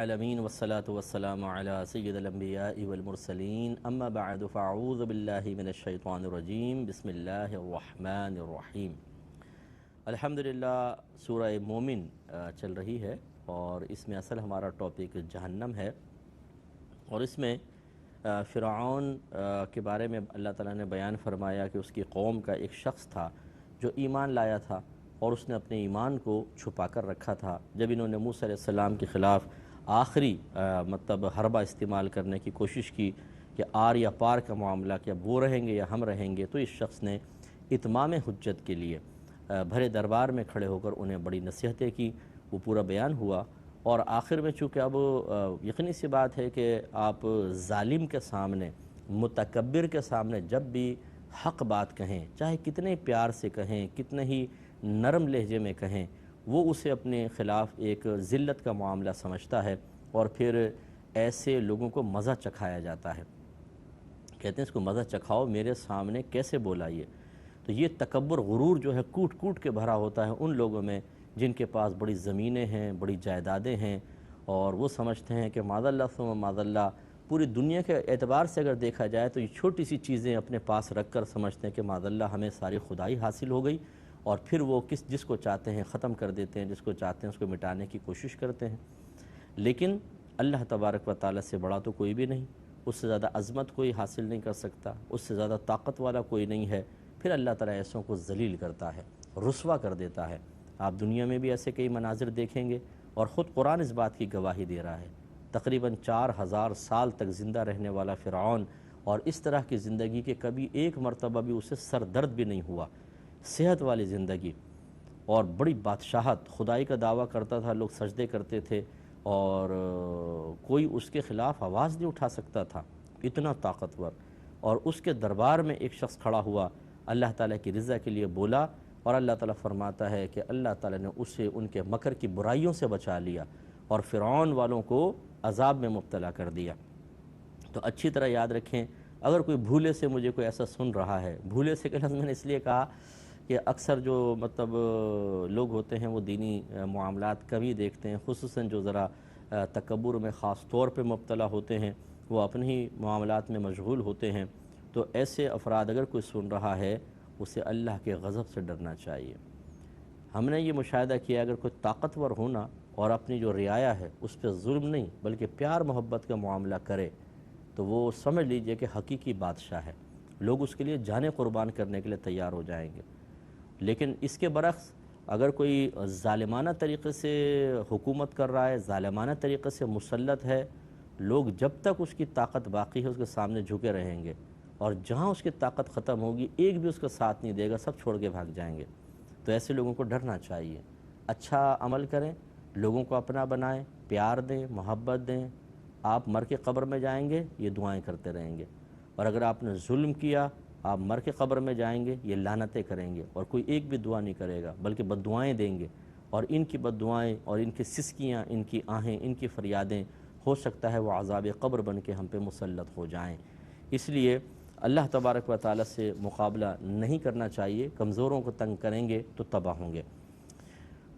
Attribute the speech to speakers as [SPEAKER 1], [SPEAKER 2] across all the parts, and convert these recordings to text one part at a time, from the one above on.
[SPEAKER 1] العالمین والصلاة والسلام علی سید الانبیاء والمرسلین اما بعد فاعوذ باللہ من الشیطان الرجیم بسم اللہ الرحمن الرحیم۔ الحمدللہ سورہ مومن چل رہی ہے اور اس میں اصل ہمارا ٹاپک جہنم ہے، اور اس میں فرعون کے بارے میں اللہ تعالیٰ نے بیان فرمایا کہ اس کی قوم کا ایک شخص تھا جو ایمان لایا تھا اور اس نے اپنے ایمان کو چھپا کر رکھا تھا۔ جب انہوں نے موسیٰ علیہ السلام کے خلاف آخری حربہ استعمال کرنے کی کوشش کی کہ آر یا پار کا معاملہ، کیا وہ رہیں گے یا ہم رہیں گے، تو اس شخص نے اتمام حجت کے لیے بھرے دربار میں کھڑے ہو کر انہیں بڑی نصیحتیں کی، وہ پورا بیان ہوا، اور آخر میں چونکہ اب یقینی سی بات ہے کہ آپ ظالم کے سامنے، متکبر کے سامنے جب بھی حق بات کہیں، چاہے کتنے پیار سے کہیں، کتنے ہی نرم لہجے میں کہیں، وہ اسے اپنے خلاف ایک ذلت کا معاملہ سمجھتا ہے، اور پھر ایسے لوگوں کو مزہ چکھایا جاتا ہے۔ کہتے ہیں اس کو مزہ چکھاؤ، میرے سامنے کیسے بولا یہ؟ تو یہ تکبر، غرور جو ہے کوٹ کوٹ کے بھرا ہوتا ہے ان لوگوں میں جن کے پاس بڑی زمینیں ہیں، بڑی جائیدادیں ہیں، اور وہ سمجھتے ہیں کہ معاذ اللہ ثم معاذ اللہ پوری دنیا کے اعتبار سے اگر دیکھا جائے تو یہ چھوٹی سی چیزیں اپنے پاس رکھ کر سمجھتے ہیں کہ معاذ اللہ ہمیں ساری خدائی حاصل ہو گئی، اور پھر وہ جس کو چاہتے ہیں ختم کر دیتے ہیں، جس کو چاہتے ہیں اس کو مٹانے کی کوشش کرتے ہیں۔ لیکن اللہ تبارک و تعالیٰ سے بڑا تو کوئی بھی نہیں، اس سے زیادہ عظمت کوئی حاصل نہیں کر سکتا، اس سے زیادہ طاقت والا کوئی نہیں ہے۔ پھر اللہ تعالیٰ ایسوں کو ذلیل کرتا ہے، رسوا کر دیتا ہے۔ آپ دنیا میں بھی ایسے کئی مناظر دیکھیں گے، اور خود قرآن اس بات کی گواہی دے رہا ہے۔ تقریباً 4000 سال تک زندہ رہنے والا فرعون، اور اس طرح کی زندگی کے کبھی ایک مرتبہ بھی اسے سر درد بھی نہیں ہوا، صحت والی زندگی اور بڑی بادشاہت، خدائی کا دعویٰ کرتا تھا، لوگ سجدے کرتے تھے، اور کوئی اس کے خلاف آواز نہیں اٹھا سکتا تھا، اتنا طاقتور۔ اور اس کے دربار میں ایک شخص کھڑا ہوا، اللہ تعالیٰ کی رضا کے لیے بولا، اور اللہ تعالیٰ فرماتا ہے کہ اللہ تعالیٰ نے اسے ان کے مکر کی برائیوں سے بچا لیا اور فرعون والوں کو عذاب میں مبتلا کر دیا۔ تو اچھی طرح یاد رکھیں، اگر کوئی بھولے سے مجھے کوئی ایسا سن رہا ہے، بھولے سے کہ لفظ میں نے اس لیے کہا کہ اکثر جو لوگ ہوتے ہیں وہ دینی معاملات کبھی دیکھتے ہیں، خصوصاً جو ذرا تکبر میں خاص طور پہ مبتلا ہوتے ہیں، وہ اپنے ہی معاملات میں مشغول ہوتے ہیں۔ تو ایسے افراد اگر کوئی سن رہا ہے، اسے اللہ کے غضب سے ڈرنا چاہیے۔ ہم نے یہ مشاہدہ کیا، اگر کوئی طاقتور ہونا اور اپنی جو رعایا ہے اس پہ ظلم نہیں بلکہ پیار محبت کا معاملہ کرے، تو وہ سمجھ لیجئے کہ حقیقی بادشاہ ہے، لوگ اس کے لیے جانیں قربان کرنے کے لیے تیار ہو جائیں گے۔ لیکن اس کے برعکس اگر کوئی ظالمانہ طریقے سے حکومت کر رہا ہے، ظالمانہ طریقے سے مسلط ہے، لوگ جب تک اس کی طاقت باقی ہے اس کے سامنے جھکے رہیں گے، اور جہاں اس کی طاقت ختم ہوگی ایک بھی اس کا ساتھ نہیں دے گا، سب چھوڑ کے بھاگ جائیں گے۔ تو ایسے لوگوں کو ڈرنا چاہیے، اچھا عمل کریں، لوگوں کو اپنا بنائیں، پیار دیں، محبت دیں۔ آپ مر کے قبر میں جائیں گے، یہ دعائیں کرتے رہیں گے، اور اگر آپ نے ظلم کیا، آپ مر کے قبر میں جائیں گے، یہ لعنتیں کریں گے، اور کوئی ایک بھی دعا نہیں کرے گا بلکہ بد دعائیں دیں گے، اور ان کی بد دعائیں اور ان کی سسکیاں، ان کی آہیں، ان کی فریادیں، ہو سکتا ہے وہ عذاب قبر بن کے ہم پہ مسلط ہو جائیں۔ اس لیے اللہ تبارک و تعالیٰ سے مقابلہ نہیں کرنا چاہیے، کمزوروں کو تنگ کریں گے تو تباہ ہوں گے۔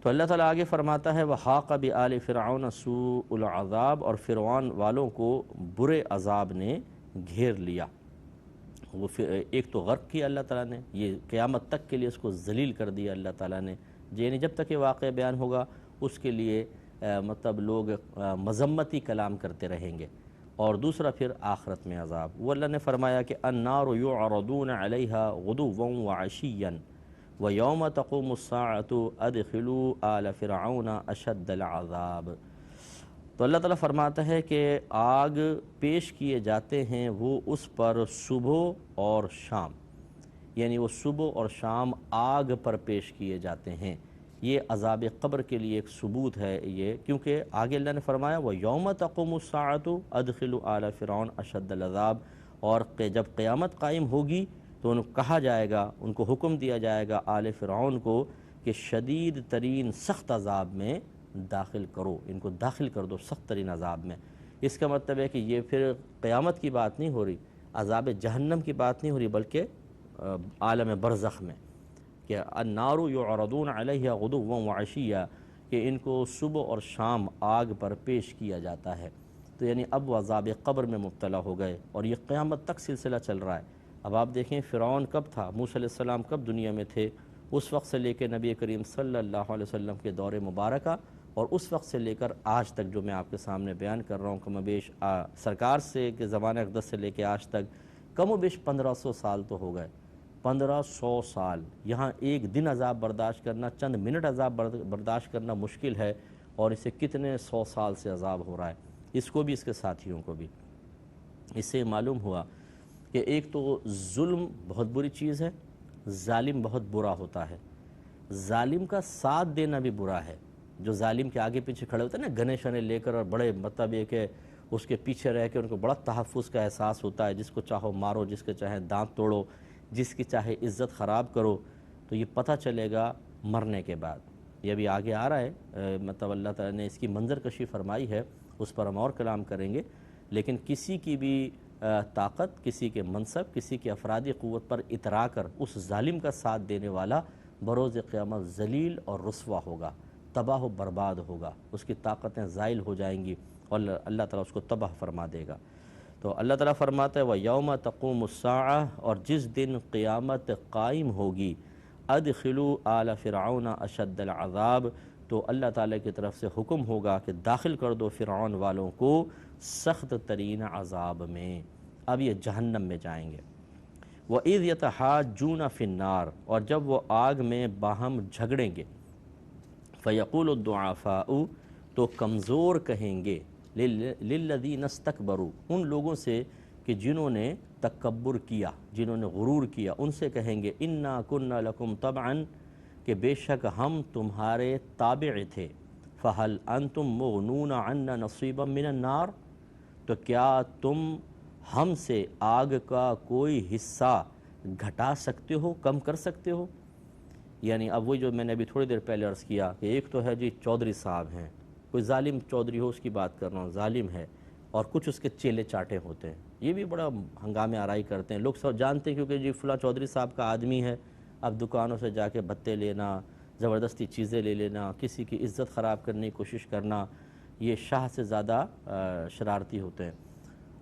[SPEAKER 1] تو اللہ تعالیٰ آگے فرماتا ہے وَحَاقَ بِآلِ فِرْعَوْنَ سُوءُ الْعَذَابِ، اور فرعون والوں کو برے عذاب نے گھیر لیا۔ وہ ایک تو غرق کیا اللہ تعالیٰ نے، یہ قیامت تک کے لیے اس کو ذلیل کر دیا اللہ تعالیٰ نے، یعنی جب تک یہ واقعہ بیان ہوگا اس کے لیے لوگ مذمتی کلام کرتے رہیں گے، اور دوسرا پھر آخرت میں عذاب۔ وہ اللہ نے فرمایا کہ النار یعرضون علیہا غدوا وعشیا ویوم تقوم الساعة ادخلوا آل فرعون اشد العذاب۔ تو اللہ تعالیٰ فرماتا ہے کہ آگ پیش کیے جاتے ہیں وہ اس پر صبح اور شام، یعنی وہ صبح اور شام آگ پر پیش کیے جاتے ہیں۔ یہ عذاب قبر کے لیے ایک ثبوت ہے یہ، کیونکہ آگے اللہ نے فرمایا وَيَوْمَ تَقُومُ السَّاعَةُ أَدْخِلُوا آلَ فِرْعَوْنَ أَشَدَّ الْعَذَابِ، اور جب قیامت قائم ہوگی تو ان کو کہا جائے گا، ان کو حکم دیا جائے گا آل فرعون کو کہ شدید ترین سخت عذاب میں داخل کرو، ان کو داخل کر دو سخت ترین عذاب میں۔ اس کا مطلب ہے کہ یہ پھر قیامت کی بات نہیں ہو رہی، عذاب جہنم کی بات نہیں ہو رہی، بلکہ عالم برزخ میں، کہ النار یعرضون علیہ غدوا وعشیا، کہ ان کو صبح اور شام آگ پر پیش کیا جاتا ہے۔ تو یعنی اب وہ عذاب قبر میں مبتلا ہو گئے، اور یہ قیامت تک سلسلہ چل رہا ہے۔ اب آپ دیکھیں فرعون کب تھا، موسیٰ علیہ السلام کب دنیا میں تھے، اس وقت سے لے کے نبی کریم صلی اللہ علیہ وسلم کے دور مبارکہ، اور اس وقت سے لے کر آج تک جو میں آپ کے سامنے بیان کر رہا ہوں، کم و بیش سرکار سے کہ زمانہ اقدس سے لے کے آج تک کم و بیش 1500 سال تو ہو گئے۔ 1500 سال یہاں ایک دن عذاب برداشت کرنا، چند منٹ عذاب برداشت کرنا مشکل ہے، اور اسے کتنے 100 سال سے عذاب ہو رہا ہے، اس کو بھی اس کے ساتھیوں کو بھی۔ اس سے معلوم ہوا کہ ایک تو ظلم بہت بری چیز ہے، ظالم بہت برا ہوتا ہے۔ ظالم کا ساتھ دینا بھی برا ہے، جو ظالم کے آگے پیچھے کھڑے ہوتے ہیں نا گنے شنے لے کر، اور بڑے مطلب یہ کہ اس کے پیچھے رہ کے ان کو بڑا تحفظ کا احساس ہوتا ہے، جس کو چاہو مارو، جس کے چاہے دانت توڑو، جس کی چاہے عزت خراب کرو، تو یہ پتہ چلے گا مرنے کے بعد۔ یہ ابھی آگے آ رہا ہے، مطلب اللہ تعالیٰ نے اس کی منظر کشی فرمائی ہے، اس پر ہم اور کلام کریں گے۔ لیکن کسی کی بھی طاقت، کسی کے منصب، کسی کی افرادی قوت پر اترا کر اس ظالم کا ساتھ دینے والا بروز قیامت ذلیل اور رسوا ہوگا، تباہ و برباد ہوگا، اس کی طاقتیں زائل ہو جائیں گی، اور اللہ تعالیٰ اس کو تباہ فرما دے گا۔ تو اللہ تعالیٰ فرماتا ہے وَيَوْمَ تَقُومُ السَّاعَةُ، اور جس دن قیامت قائم ہوگی، أَدْخِلُوا آلَ فِرْعَوْنَ أَشَدَّ الْعَذَابِ، تو اللہ تعالیٰ کی طرف سے حکم ہوگا کہ داخل کر دو فرعون والوں کو سخت ترین عذاب میں۔ اب یہ جہنم میں جائیں گے۔ وَإِذْ يَتَحَاجُّونَ فِي النَّارِ، اور جب وہ آگ میں باہم جھگڑیں گے، فَيَقُولُ الضُّعَفَاءُ، تو کمزور کہیں گے، لِلَّذِينَ اسْتَكْبَرُوا، ان لوگوں سے کہ جنہوں نے تکبر کیا، جنہوں نے غرور کیا، ان سے کہیں گے اِنَّا كُنَّا لَكُمْ طَبْعًا، کہ بے شک ہم تمہارے تابع تھے، فَهَلْ أَنْتُمْ مُغْنُونَ عَنَّا نَصِيبًا مِنَ النَّارِ، تو کیا تم ہم سے آگ کا کوئی حصہ گھٹا سکتے ہو، کم کر سکتے ہو؟ یعنی اب وہی جو میں نے ابھی تھوڑی دیر پہلے عرض کیا کہ ایک تو ہے جی چودھری صاحب ہیں، کوئی ظالم چودھری ہو، اس کی بات کر رہا ہوں، ظالم ہے، اور کچھ اس کے چیلے چاٹے ہوتے ہیں، یہ بھی بڑا ہنگامے آرائی کرتے ہیں، لوگ سب جانتے ہیں کیونکہ جی فلاں چودھری صاحب کا آدمی ہے۔ اب دکانوں سے جا کے بھتے لینا، زبردستی چیزیں لے لینا، کسی کی عزت خراب کرنے کی کوشش کرنا، یہ شاہ سے زیادہ شرارتی ہوتے ہیں۔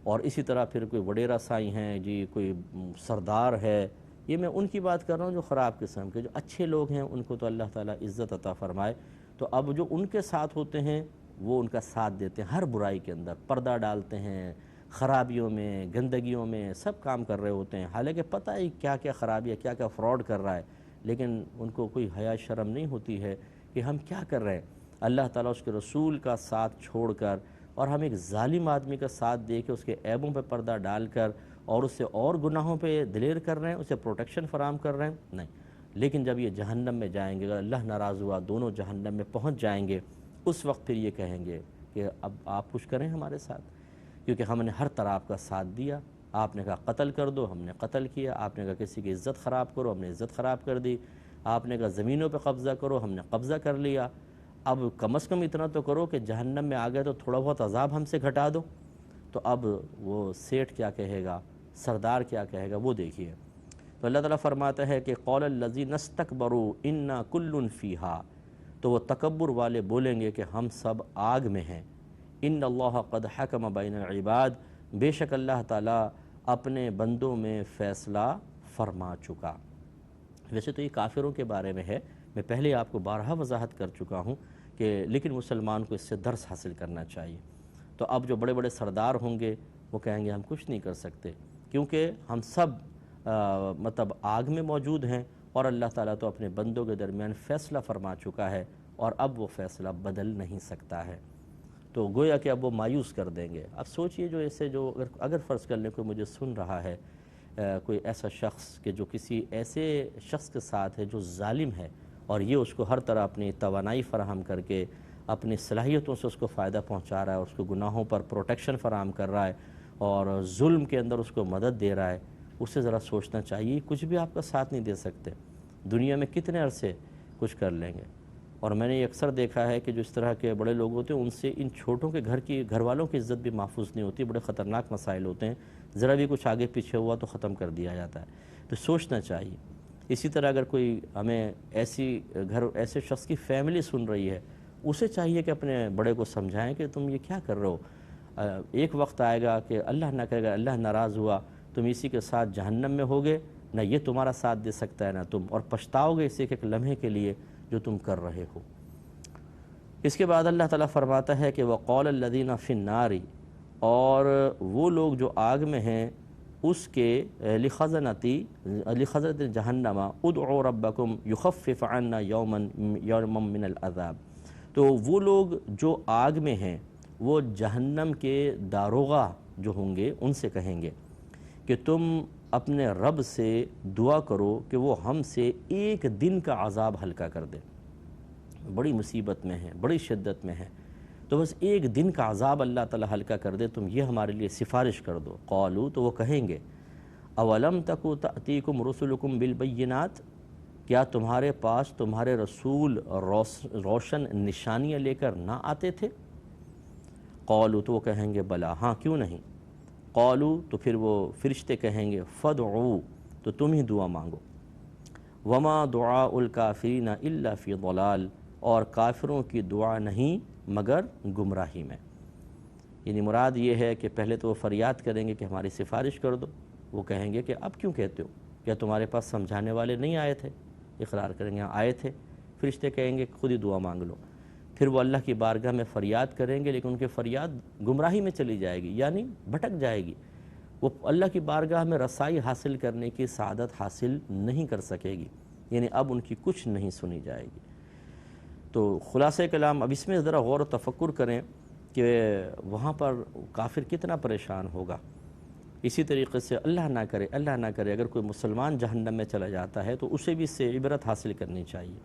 [SPEAKER 1] اور اسی طرح پھر کوئی وڈیرا سائی ہیں جی، کوئی سردار ہے، یہ میں ان کی بات کر رہا ہوں جو خراب قسم کے، جو اچھے لوگ ہیں ان کو تو اللہ تعالیٰ عزت عطا فرمائے۔ تو اب جو ان کے ساتھ ہوتے ہیں وہ ان کا ساتھ دیتے ہیں، ہر برائی کے اندر پردہ ڈالتے ہیں، خرابیوں میں، گندگیوں میں سب کام کر رہے ہوتے ہیں، حالانکہ پتہ ہی کیا کیا خرابی ہے، کیا کیا فراڈ کر رہا ہے، لیکن ان کو کوئی حیا شرم نہیں ہوتی ہے کہ ہم کیا کر رہے ہیں۔ اللہ تعالیٰ اس کے رسول کا ساتھ چھوڑ کر، اور ہم ایک ظالم آدمی کا ساتھ دے کے اس کے عیبوں پہ پردہ ڈال کر اور اس سے اور گناہوں پہ دلیر کر رہے ہیں، اسے پروٹیکشن فراہم کر رہے ہیں، نہیں۔ لیکن جب یہ جہنم میں جائیں گے، اگر اللہ ناراض ہوا، دونوں جہنم میں پہنچ جائیں گے، اس وقت پھر یہ کہیں گے کہ اب آپ کچھ کریں ہمارے ساتھ، کیونکہ ہم نے ہر طرح آپ کا ساتھ دیا، آپ نے کہا قتل کر دو، ہم نے قتل کیا، آپ نے کہا کسی کی عزت خراب کرو، ہم نے عزت خراب کر دی، آپ نے کہا زمینوں پہ قبضہ کرو، ہم نے قبضہ کر لیا، اب کم از کم اتنا تو کرو کہ جہنم میں آ گئے تو تھوڑا بہت عذاب ہم سے گھٹا دو۔ تو اب وہ سیٹھ کیا کہے گا، سردار کیا کہے گا، وہ دیکھیے۔ تو اللہ تعالیٰ فرماتا ہے کہ قول الذین استکبروا انا کل فیہا، تو وہ تکبر والے بولیں گے کہ ہم سب آگ میں ہیں۔ ان اللہ قد حکم بین العباد، بے شک اللہ تعالیٰ اپنے بندوں میں فیصلہ فرما چکا۔ ویسے تو یہ کافروں کے بارے میں ہے، میں پہلے آپ کو بارہا وضاحت کر چکا ہوں کہ لیکن مسلمان کو اس سے درس حاصل کرنا چاہیے۔ تو اب جو بڑے بڑے سردار ہوں گے وہ کہیں گے ہم کچھ نہیں کر سکتے، کیونکہ ہم سب مطلب آگ میں موجود ہیں، اور اللہ تعالیٰ تو اپنے بندوں کے درمیان فیصلہ فرما چکا ہے، اور اب وہ فیصلہ بدل نہیں سکتا ہے۔ تو گویا کہ اب وہ مایوس کر دیں گے۔ اب سوچئے جو ایسے جو اگر فرض کر لیں کوئی مجھے سن رہا ہے، کوئی ایسا شخص کہ جو کسی ایسے شخص کے ساتھ ہے جو ظالم ہے، اور یہ اس کو ہر طرح اپنی توانائی فراہم کر کے اپنی صلاحیتوں سے اس کو فائدہ پہنچا رہا ہے، اس کو گناہوں پر پروٹیکشن فراہم کر رہا ہے، اور ظلم کے اندر اس کو مدد دے رہا ہے، اسے ذرا سوچنا چاہیے کچھ بھی آپ کا ساتھ نہیں دے سکتے، دنیا میں کتنے عرصے کچھ کر لیں گے۔ اور میں نے یہ اکثر دیکھا ہے کہ جو اس طرح کے بڑے لوگ ہوتے ہیں ان سے ان چھوٹوں کے گھر والوں کی عزت بھی محفوظ نہیں ہوتی، بڑے خطرناک مسائل ہوتے ہیں، ذرا بھی کچھ آگے پیچھے ہوا تو ختم کر دیا جاتا ہے، تو سوچنا چاہیے۔ اسی طرح اگر کوئی ہمیں ایسے شخص کی فیملی سن رہی ہے اسے چاہیے کہ اپنے بڑے کو سمجھائیں کہ تم یہ کیا کر رہے ہو، ایک وقت آئے گا کہ اللہ نہ کرے گا اللہ ناراض ہوا تم اسی کے ساتھ جہنم میں ہوگے، نہ یہ تمہارا ساتھ دے سکتا ہے نہ تم، اور پچھتاؤ گے اسی ایک لمحے کے لیے جو تم کر رہے ہو۔ اس کے بعد اللہ تعالیٰ فرماتا ہے کہ وَقَالَ الَّذِينَ فِي النَّارِ، اور وہ لوگ جو آگ میں ہیں اس کے لِخَزَنَةِ جہنم ادعوا ربکم یخفف عنا یوما من العذاب، تو وہ لوگ جو آگ میں ہیں وہ جہنم کے داروغہ جو ہوں گے ان سے کہیں گے کہ تم اپنے رب سے دعا کرو کہ وہ ہم سے ایک دن کا عذاب ہلکا کر دے، بڑی مصیبت میں ہے، بڑی شدت میں ہے، تو بس ایک دن کا عذاب اللہ تعالیٰ ہلکا کر دے، تم یہ ہمارے لیے سفارش کر دو۔ قالوا، تو وہ کہیں گے اولم تکو تأتیکم رسلکم بالبینات، کیا تمہارے پاس تمہارے رسول روشن نشانیاں لے کر نہ آتے تھے؟ قالوا، تو وہ کہیں گے بلا، ہاں کیوں نہیں۔ قالوا، تو پھر وہ فرشتے کہیں گے فادعوا، تو تم ہی دعا مانگو۔ وما دعاء الکافرین الا فی ضلال، اور کافروں کی دعا نہیں مگر گمراہی میں۔ یعنی مراد یہ ہے کہ پہلے تو وہ فریاد کریں گے کہ ہماری سفارش کر دو، وہ کہیں گے کہ اب کیوں کہتے ہو، کیا تمہارے پاس سمجھانے والے نہیں آئے تھے؟ اقرار کریں گے ہاں آئے تھے۔ فرشتے کہیں گے خود ہی دعا مانگ لو۔ پھر وہ اللہ کی بارگاہ میں فریاد کریں گے، لیکن ان کی فریاد گمراہی میں چلی جائے گی، یعنی بھٹک جائے گی، وہ اللہ کی بارگاہ میں رسائی حاصل کرنے کی سعادت حاصل نہیں کر سکے گی، یعنی اب ان کی کچھ نہیں سنی جائے گی۔ تو خلاصہ کلام، اب اس میں ذرا غور و تفکر کریں کہ وہاں پر کافر کتنا پریشان ہوگا۔ اسی طریقے سے اللہ نہ کرے اگر کوئی مسلمان جہنم میں چلا جاتا ہے تو اسے بھی اس سے عبرت حاصل کرنی چاہیے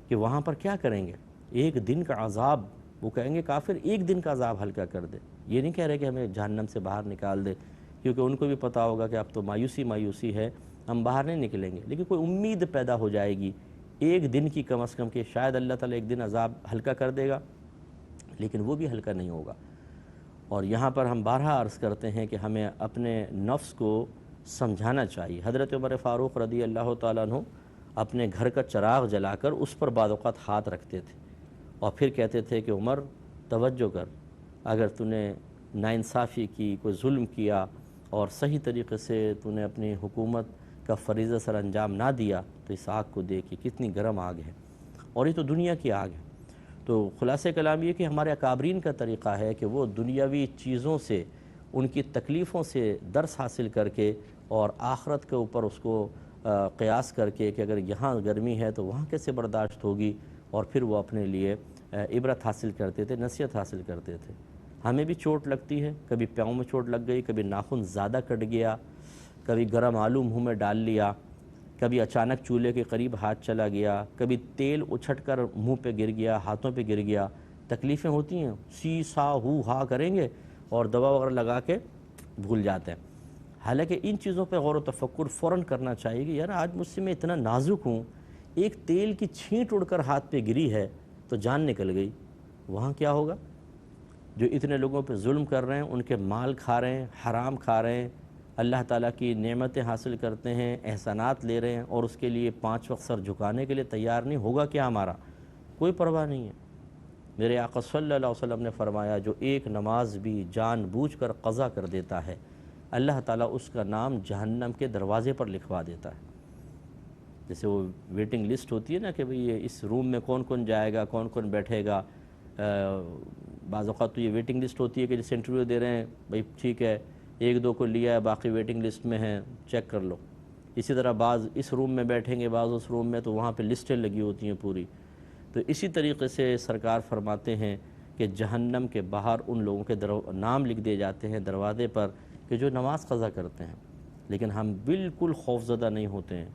[SPEAKER 1] کہ وہاں پر کیا کریں گے، ایک دن کا عذاب، وہ کہیں گے کافر ایک دن کا عذاب ہلکا کر دے، یہ نہیں کہہ رہے کہ ہمیں جہنم سے باہر نکال دے، کیونکہ ان کو بھی پتہ ہوگا کہ اب تو مایوسی ہے، ہم باہر نہیں نکلیں گے، لیکن کوئی امید پیدا ہو جائے گی ایک دن کی کم از کم کہ شاید اللہ تعالیٰ ایک دن عذاب ہلکا کر دے گا، لیکن وہ بھی ہلکا نہیں ہوگا۔ اور یہاں پر ہم بارہا عرض کرتے ہیں کہ ہمیں اپنے نفس کو سمجھانا چاہیے۔ حضرت عمر فاروق رضی اللہ تعالیٰ عنہ اپنے گھر کا چراغ جلا کر اس پر بعض اوقات ہاتھ رکھتے تھے اور پھر کہتے تھے کہ عمر توجہ کر، اگر تو نے ناانصافی کی، کوئی ظلم کیا اور صحیح طریقے سے تو نے اپنی حکومت کا فریضہ سر انجام نہ دیا تو اس آگ کو دیکھیں کتنی گرم آگ ہے، اور یہ تو دنیا کی آگ ہے۔ تو خلاصہ کلام یہ کہ ہمارے اکابرین کا طریقہ ہے کہ وہ دنیاوی چیزوں سے، ان کی تکلیفوں سے درس حاصل کر کے اور آخرت کے اوپر اس کو قیاس کر کے کہ اگر یہاں گرمی ہے تو وہاں کیسے برداشت ہوگی، اور پھر وہ اپنے لیے عبرت حاصل کرتے تھے، نصیحت حاصل کرتے تھے۔ ہمیں بھی چوٹ لگتی ہے، کبھی پاؤں میں چوٹ لگ گئی، کبھی ناخن زیادہ کٹ گیا، کبھی گرم آلو منہ میں ڈال لیا، کبھی اچانک چولہے کے قریب ہاتھ چلا گیا، کبھی تیل اچھٹ کر منہ پہ گر گیا، ہاتھوں پہ گر گیا، تکلیفیں ہوتی ہیں، سی سا ہو ہا کریں گے اور دوا وغیرہ لگا کے بھول جاتے ہیں۔ حالانکہ ان چیزوں پہ غور و تفکر فوراً کرنا چاہیے کہ یار آج مجھ سے میں اتنا نازک ہوں، ایک تیل کی چھینٹ اڑ کر ہاتھ پہ گری ہے تو جان نکل گئی، وہاں کیا ہوگا؟ جو اتنے لوگوں پہ ظلم کر رہے ہیں، ان کے مال کھا رہے ہیں، حرام کھا رہے ہیں، اللہ تعالیٰ کی نعمتیں حاصل کرتے ہیں، احسانات لے رہے ہیں، اور اس کے لیے 5 وقت سر جھکانے کے لیے تیار نہیں، ہوگا کیا ہمارا؟ کوئی پرواہ نہیں ہے۔ میرے آقا صلی اللہ علیہ وسلم نے فرمایا جو ایک نماز بھی جان بوجھ کر قضا کر دیتا ہے، اللہ تعالیٰ اس کا نام جہنم کے دروازے پر لکھوا دیتا ہے۔ جیسے وہ ویٹنگ لسٹ ہوتی ہے نا کہ بھئی اس روم میں کون کون جائے گا، کون کون بیٹھے گا، بعض اوقات تو یہ ویٹنگ لسٹ ہوتی ہے کہ جیسے انٹرویو دے رہے ہیں، بھئی ٹھیک ہے 1-2 کو لیا ہے، باقی ویٹنگ لسٹ میں ہیں، چیک کر لو۔ اسی طرح بعض اس روم میں بیٹھیں گے، بعض اس روم میں، تو وہاں پہ لسٹیں لگی ہوتی ہیں پوری۔ تو اسی طریقے سے سرکار فرماتے ہیں کہ جہنم کے باہر ان لوگوں کے نام لکھ دیے جاتے ہیں دروازے پر کہ جو نماز قضا کرتے ہیں، لیکن ہم بالکل خوفزدہ نہیں ہوتے ہیں۔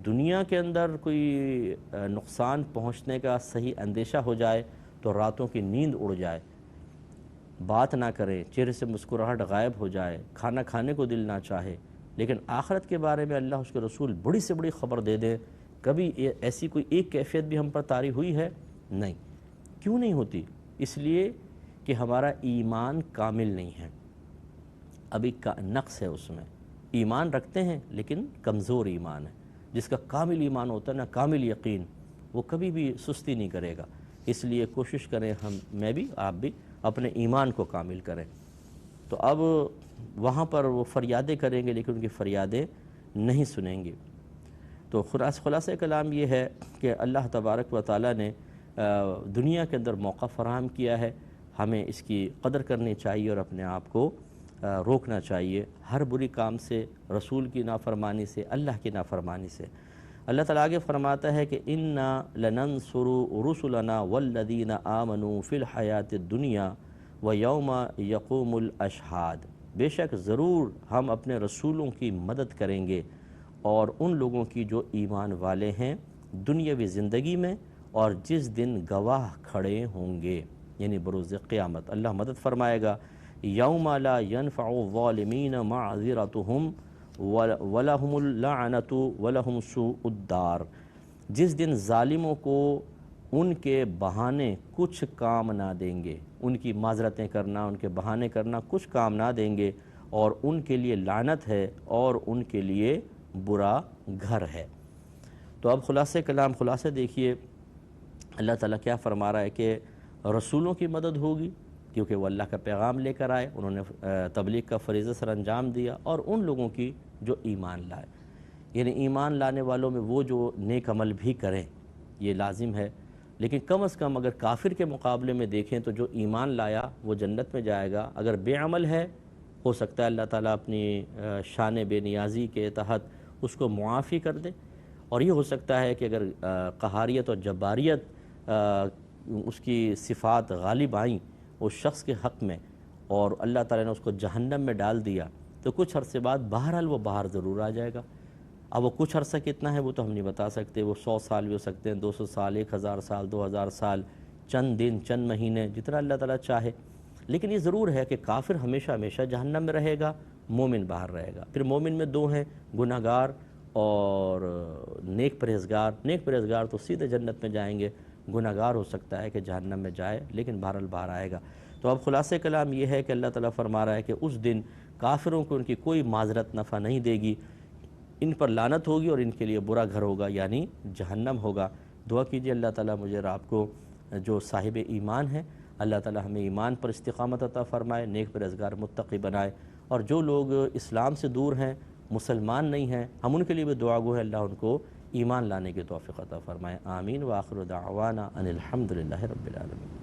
[SPEAKER 1] دنیا کے اندر کوئی نقصان پہنچنے کا صحیح اندیشہ ہو جائے تو راتوں کی نیند اڑ جائے، بات نہ کریں، چہرے سے مسکراہٹ غائب ہو جائے، کھانا کھانے کو دل نہ چاہے، لیکن آخرت کے بارے میں اللہ اس کے رسول بڑی سے بڑی خبر دے دیں، کبھی ایسی کوئی ایک کیفیت بھی ہم پر طاری ہوئی ہے؟ نہیں۔ کیوں نہیں ہوتی؟ اس لیے کہ ہمارا ایمان کامل نہیں ہے، ابھی نقص ہے اس میں۔ ایمان رکھتے ہیں لیکن کمزور ایمان ہے۔ جس کا کامل ایمان ہوتا ہے نا، کامل یقین، وہ کبھی بھی سستی نہیں کرے گا۔ اس لیے کوشش کریں میں بھی آپ بھی اپنے ایمان کو کامل کریں۔ تو اب وہاں پر وہ فریادیں کریں گے لیکن ان کی فریادیں نہیں سنیں گے۔ تو خلاصہ کلام یہ ہے کہ اللہ تبارک و تعالیٰ نے دنیا کے اندر موقع فراہم کیا ہے، ہمیں اس کی قدر کرنی چاہیے اور اپنے آپ کو روکنا چاہیے ہر بری کام سے، رسول کی نافرمانی سے، اللہ کی نافرمانی سے۔ اللہ تعالیٰ آگے فرماتا ہے کہ اِنَّا لَنَنْصُرُ رُسُلَنَا وَالَّذِينَ آمَنُوا فِي الْحَيَاةِ الدُّنْيَا وَيَوْمَ يَقُومُ الْأَشْهَادُ، بے شک ضرور ہم اپنے رسولوں کی مدد کریں گے اور ان لوگوں کی جو ایمان والے ہیں دنیاوی زندگی میں اور جس دن گواہ کھڑے ہوں گے، یعنی بروز قیامت اللہ مدد فرمائے گا۔ یوم لا ينفع الظالمین معذرتهم وَلَهُمُ اللَّعْنَةُ وَلَهُمْ سُوءُ الدَّارِ، جس دن ظالموں کو ان کے بہانے کچھ کام نہ دیں گے، ان کی معذرتیں کرنا، ان کے بہانے کرنا کچھ کام نہ دیں گے، اور ان کے لیے لعنت ہے اور ان کے لیے برا گھر ہے۔ تو اب خلاصہ دیکھیے اللہ تعالیٰ کیا فرما رہا ہے کہ رسولوں کی مدد ہوگی کیونکہ وہ اللہ کا پیغام لے کر آئے، انہوں نے تبلیغ کا فریضہ سر انجام دیا، اور ان لوگوں کی جو ایمان لائے، یعنی ایمان لانے والوں میں وہ جو نیک عمل بھی کریں یہ لازم ہے، لیکن کم از کم اگر کافر کے مقابلے میں دیکھیں تو جو ایمان لایا وہ جنت میں جائے گا، اگر بے عمل ہے ہو سکتا ہے اللہ تعالیٰ اپنی شان بے نیازی کے تحت اس کو معافی کر دے، اور یہ ہو سکتا ہے کہ اگر قہاریت اور جباریت اس کی صفات غالب آئیں اس شخص کے حق میں اور اللہ تعالیٰ نے اس کو جہنم میں ڈال دیا تو کچھ عرصے بعد بہرحال وہ باہر ضرور آ جائے گا۔ اب وہ کچھ عرصہ کتنا ہے وہ تو ہم نہیں بتا سکتے، وہ 100 سال بھی ہو سکتے ہیں، 200 سال، 1000 سال، 2000 سال، چند دن، چند مہینے، جتنا اللہ تعالیٰ چاہے، لیکن یہ ضرور ہے کہ کافر ہمیشہ ہمیشہ جہنم میں رہے گا، مومن باہر رہے گا۔ پھر مومن میں دو ہیں، گناہ گار اور نیک پرہیزگار تو سیدھے جنت میں جائیں گے، گناہ گار ہو سکتا ہے کہ جہنم میں جائے لیکن بہرحال باہر آئے گا۔ تو اب خلاصہ کلام یہ ہے کہ اللہ تعالیٰ فرما رہا ہے کہ اس دن کافروں کو ان کی کوئی معذرت نفع نہیں دے گی، ان پر لعنت ہوگی اور ان کے لیے برا گھر ہوگا یعنی جہنم ہوگا۔ دعا کیجیے اللہ تعالیٰ مجھے اور آپ کو جو صاحب ایمان ہیں اللہ تعالیٰ ہمیں ایمان پر استقامت عطا فرمائے، نیک پرہیزگار متقی بنائے، اور جو لوگ اسلام سے دور ہیں، مسلمان نہیں ہیں، ہم ان کے لیے بھی دعا گو ہے اللہ ان کو ایمان لانے کی توفیق عطا فرمائے۔ آمین۔ وآخر دعوانا ان الحمد للہ رب العالمین۔